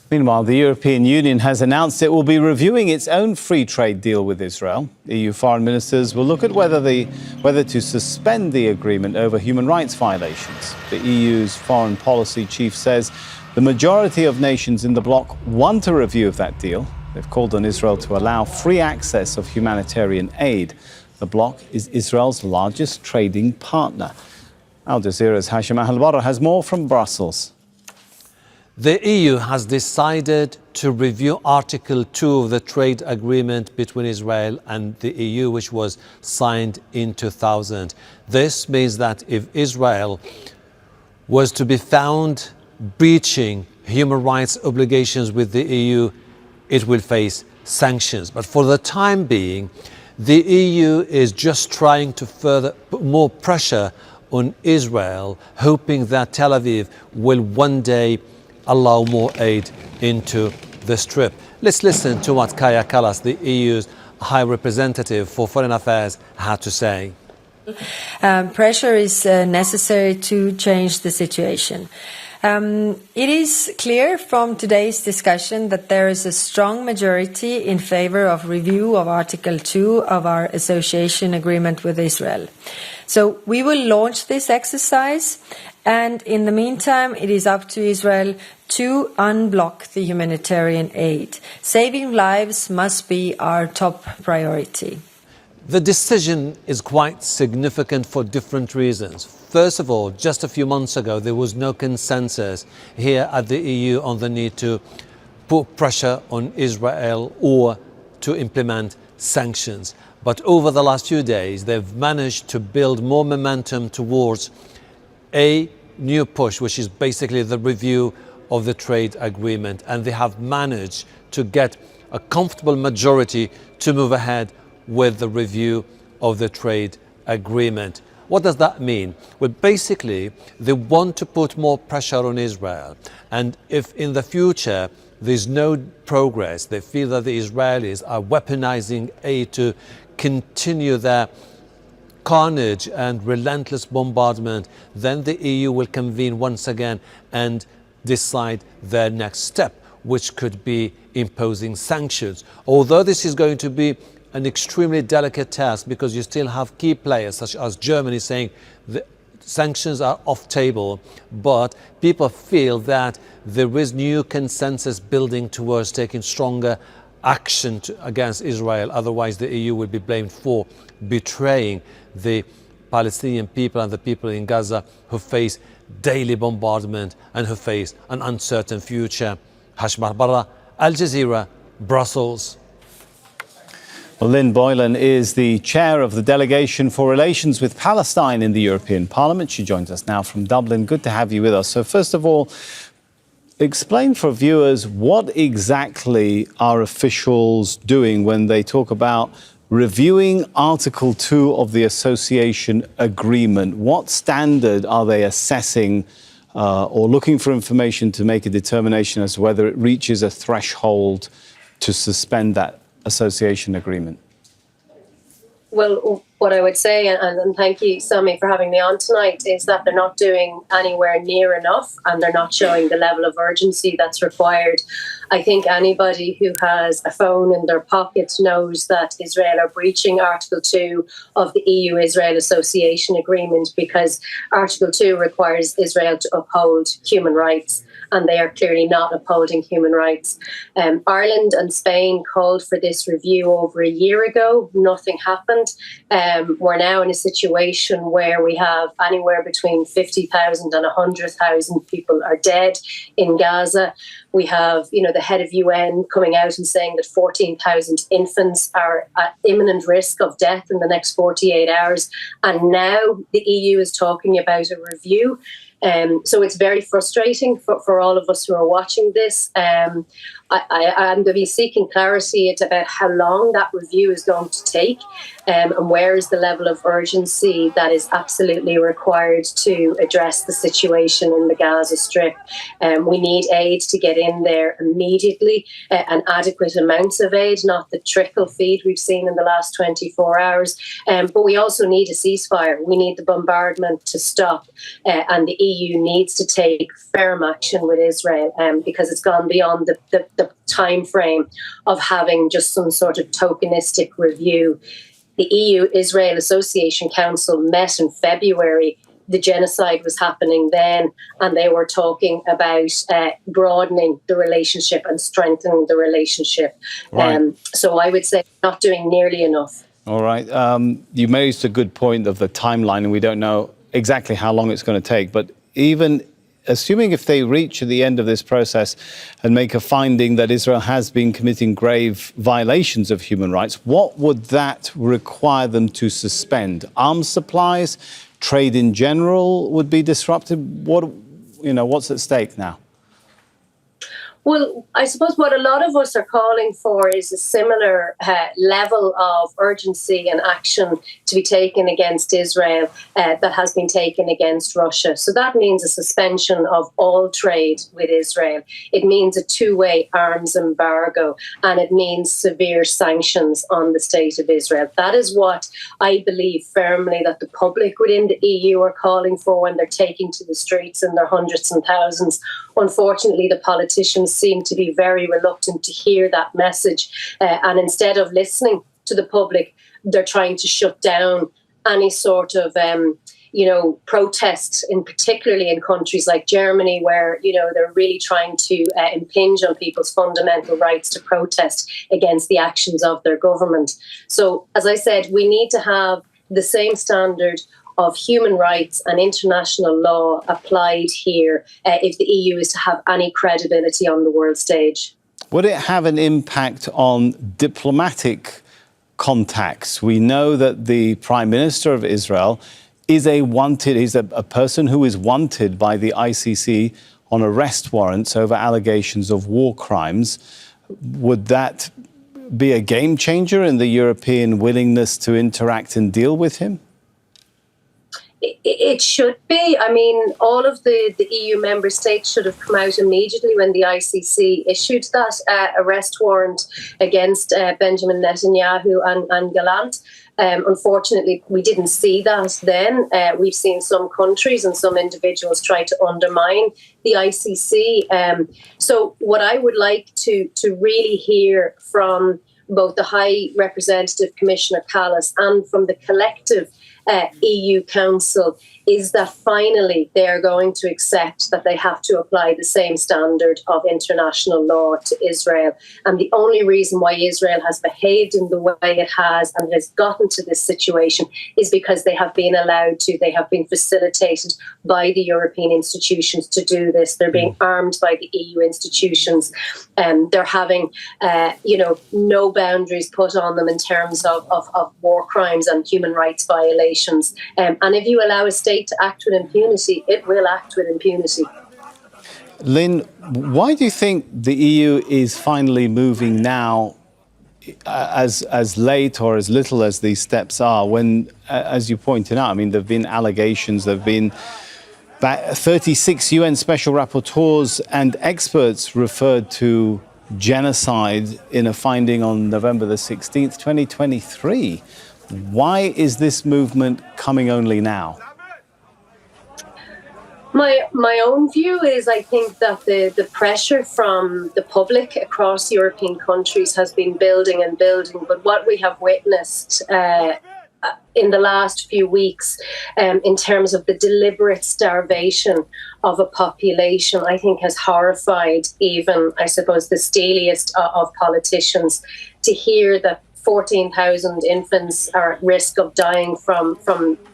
Meanwhile, the European Union has announced it will be reviewing its own free trade deal with Israel. EU foreign ministers will look at whether to suspend the agreement over human rights violations. The EU's foreign policy chief says the majority of nations in the bloc want a review of that deal. They've called on Israel to allow free access of humanitarian aid. The bloc is Israel's largest trading partner. Al Jazeera's Hashem Ahelbarra has more from Brussels. The EU has decided to review Article 2 of the trade agreement between Israel and the EU, which was signed in 2000. This means that if Israel was to be found breaching human rights obligations with the EU, it will face sanctions. But for the time being, the EU is just trying to further put more pressure on Israel, hoping that Tel Aviv will one day allow more aid into the Strip. Let's listen to what Kaya Kallas, the EU's High Representative for Foreign Affairs, had to say. Pressure is necessary to change the situation. It is clear from today's discussion that there is a strong majority in favor of review of Article 2 of our association agreement with Israel. So we will launch this exercise, and in the meantime, it is up to Israel to unblock the humanitarian aid. Saving lives must be our top priority. The decision is quite significant for different reasons. First of all, just a few months ago, there was no consensus here at the EU on the need to put pressure on Israel or to implement sanctions. But over the last few days, they've managed to build more momentum towards a new push, which is basically the review of the trade agreement. And they have managed to get a comfortable majority to move ahead with the review of the trade agreement. What does that mean? Well, basically, they want to put more pressure on Israel. And if in the future there's no progress, they feel that the Israelis are weaponizing aid to continue their carnage and relentless bombardment, then the EU will convene once again and decide their next step, which could be imposing sanctions. Although this is going to be an extremely delicate task, because you still have key players such as Germany saying the sanctions are off table, but people feel that there is new consensus building towards taking stronger action against Israel. Otherwise, the EU will be blamed for betraying the Palestinian people and the people in Gaza who face daily bombardment and who face an uncertain future. Ahelbarra, Al Jazeera, Brussels. Well, Lynn Boylan is the chair of the delegation for relations with Palestine in the European Parliament. She joins us now from Dublin. Good to have you with us. So first of all, explain for viewers what exactly are officials doing when they talk about reviewing Article 2 of the association agreement. What standard are they assessing or looking for information to make a determination as to whether it reaches a threshold to suspend that association agreement? Well, what I would say, and thank you, Sami, for having me on tonight, is that they're not doing anywhere near enough, and they're not showing the level of urgency that's required. I think anybody who has a phone in their pocket knows that Israel are breaching Article 2 of the EU-Israel Association Agreement, because Article 2 requires Israel to uphold human rights, and they are clearly not upholding human rights. Ireland and Spain called for this review over a year ago. Nothing happened. We're now in a situation where we have anywhere between 50,000 and 100,000 people are dead in Gaza. We have, the head of UN coming out and saying that 14,000 infants are at imminent risk of death in the next 48 hours. And now the EU is talking about a review. So it's very frustrating for all of us who are watching this. I'm going to be seeking clarity about how long that review is going to take, and where is the level of urgency that is absolutely required to address the situation in the Gaza Strip. We need aid to get in there immediately, and adequate amounts of aid, not the trickle feed we've seen in the last 24 hours. But we also need a ceasefire. We need the bombardment to stop, and the EU needs to take firm action with Israel, because it's gone beyond the time frame of having just some sort of tokenistic review. The EU-Israel Association Council met in February. The genocide was happening then, and they were talking about broadening the relationship and strengthening the relationship. Right. So I would say not doing nearly enough. All right. You raised a good point of the timeline, and we don't know exactly how long it's going to take. But even assuming if they reach at the end of this process and make a finding that Israel has been committing grave violations of human rights, what would that require them to suspend? Arms supplies, trade in general would be disrupted. What's at stake now? Well, I suppose what a lot of us are calling for is a similar level of urgency and action to be taken against Israel that has been taken against Russia. So that means a suspension of all trade with Israel. It means a two-way arms embargo, and it means severe sanctions on the state of Israel. That is what I believe firmly that the public within the EU are calling for when they're taking to the streets in their hundreds and thousands. Unfortunately, the politicians seem to be very reluctant to hear that message. And instead of listening to the public, they're trying to shut down any sort of, protests, particularly in countries like Germany, where, they're really trying to impinge on people's fundamental rights to protest against the actions of their government. So, as I said, we need to have the same standard of human rights and international law applied here if the EU is to have any credibility on the world stage. Would it have an impact on diplomatic contacts? We know that the Prime Minister of Israel is he's a person who is wanted by the ICC on arrest warrants over allegations of war crimes. Would that be a game changer in the European willingness to interact and deal with him? It should be. I mean, all of the EU member states should have come out immediately when the ICC issued that arrest warrant against Benjamin Netanyahu and Gallant. Unfortunately, we didn't see that then. We've seen some countries and some individuals try to undermine the ICC. So what I would like to really hear from both the High Representative Commissioner Callas and from the collective EU Council is that finally they are going to accept that they have to apply the same standard of international law to Israel. And the only reason why Israel has behaved in the way it has and has gotten to this situation is because they have been allowed to, they have been facilitated by the European institutions to do this. They're being armed by the EU institutions. They're having, no boundaries put on them in terms of war crimes and human rights violations. And if you allow a state to act with impunity, it will act with impunity. Lynn, why do you think the EU is finally moving now, as late or as little as these steps are, when, as you pointed out, I mean, there have been allegations, there have been 36 UN special rapporteurs and experts referred to genocide in a finding on November the 16th, 2023. Why is this movement coming only now? My own view is I think that the pressure from the public across European countries has been building and building. But what we have witnessed in the last few weeks in terms of the deliberate starvation of a population, I think has horrified even, I suppose, the steeliest of politicians to hear that 14,000 infants are at risk of dying from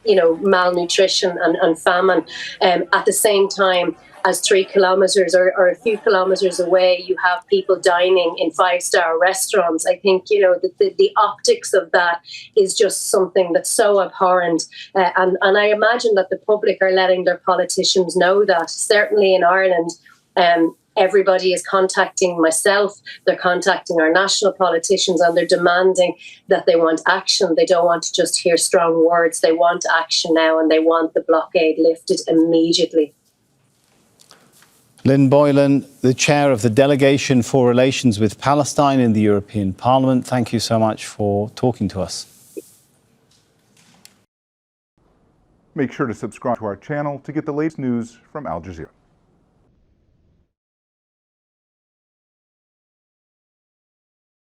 malnutrition and famine. At the same time, as 3 kilometres or a few kilometres away, you have people dining in 5-star restaurants. I think, the optics of that is just something that's so abhorrent. And I imagine that the public are letting their politicians know that. Certainly in Ireland, Everybody is contacting myself, they're contacting our national politicians, and they're demanding that they want action. They don't want to just hear strong words. They want action now, and they want the blockade lifted immediately. Lynn Boylan, the chair of the delegation for relations with Palestine in the European Parliament, thank you so much for talking to us. Make sure to subscribe to our channel to get the latest news from Al Jazeera.